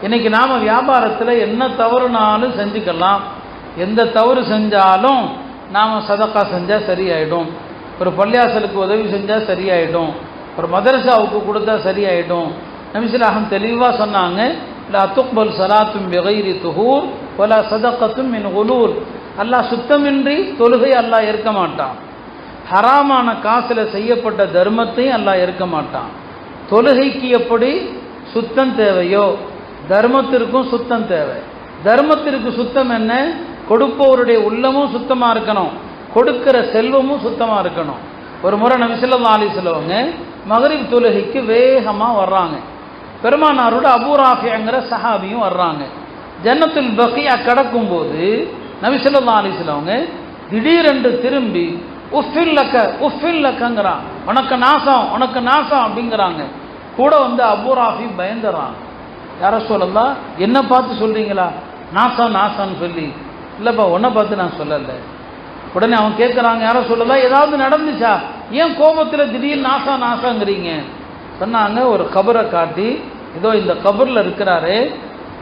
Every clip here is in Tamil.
இன்னைக்கு நாம் வியாபாரத்தில் என்ன தவறுனாலும் செஞ்சுக்கலாம். எந்த தவறு செஞ்சாலும் நாம் சதக்கா செஞ்சால் சரியாயிடும். ஒரு பள்ளியாசலுக்கு உதவி செஞ்சால் சரியாயிடும். ஒரு மதரசாவுக்கு கொடுத்தா சரியாயிடும். நபி ஸல்லல்லாஹு அலைஹி வஸல்லம் தெளிவாக சொன்னாங்க, லா துக்பல் ஸலாத்தும் பிகைரி துஹூர் வலா ஸதகத்தும் மின் குலூல். அல்லாஹ் சுத்தமின்றி தொழுகை அல்லாஹ் ஏற்க மாட்டான். ஹராமான காசில் செய்யப்பட்ட தர்மத்தையும் அல்லாஹ் ஏற்க மாட்டான். தொழுகைக்கு எப்படி சுத்தம் தேவையோ தர்மத்திற்கும் சுத்தம் தேவை. தர்மத்திற்கு சுத்தம் என்ன? கொடுப்பவருடைய உள்ளமும் சுத்தமாக இருக்கணும், கொடுக்கிற செல்வமும் சுத்தமாக இருக்கணும். ஒரு முறை நபி ஸல்லல்லாஹு அலைஹி வஸல்லம் மகரிப் தொழுகைக்கு வேகமாக வர்றாங்க. பெருமானாரோட அபூ ராஃபிங்கிற சஹாபியும் வர்றாங்க. ஜன்னத்துல் பக்கியா கடக்கும்போது நபி ஸல்லல்லாஹு அலைஹி வஸல்லம் திடீரென்று திரும்பி உஃபில்லக்கங்கிறான், உனக்கு நாசம் உனக்கு நாசம் அப்படிங்கிறாங்க. கூட வந்து அபூ ராஃபி பயந்துறான். யார சொல்லலாம், என்ன பார்த்து சொல்றீங்களா நாசம் நாசம்னு சொல்லி? இல்லைப்பா உன்னை பார்த்து நான் சொல்லலை. உடனே அவன் கேட்குறாங்க, யார சொல்லலாம் ஏதாவது நடந்துச்சா, ஏன் கோபத்தில் திடீர்னு நாசம் நாசங்கிறீங்க? சொன்னாங்க, ஒரு கபரை காட்டி, இதோ இந்த கபரில் இருக்கிறாரு,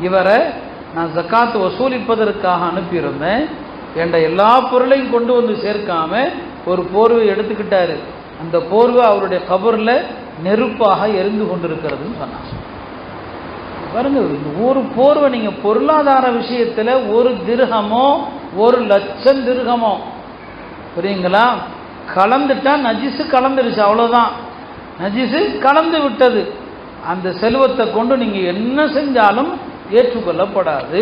இவரை நான் ஜக்காத்து வசூலிப்பதற்காக அனுப்பியிருந்தேன். என்ற எல்லா பொருளையும் கொண்டு வந்து சேர்க்காம ஒரு போர்வை எடுத்துக்கிட்டாரு. அந்த போர்வை அவருடைய கபரில் நெருப்பாக எரிந்து கொண்டிருக்கிறதுன்னு சொன்னாங்க. பாருங்க, ஒரு போர்வை நீங்கள் பொருளாதார விஷயத்தில் ஒரு திர்ஹமோ 1,00,000 திர்ஹமோ புரியுங்களா, கலந்துட்டா நஜிசு கலந்துருச்சு, அவ்வளோதான். நஜிசு கலந்து விட்டது. அந்த செல்வத்தை கொண்டு நீங்கள் என்ன செஞ்சாலும் ஏற்றுக்கொள்ளப்படாது.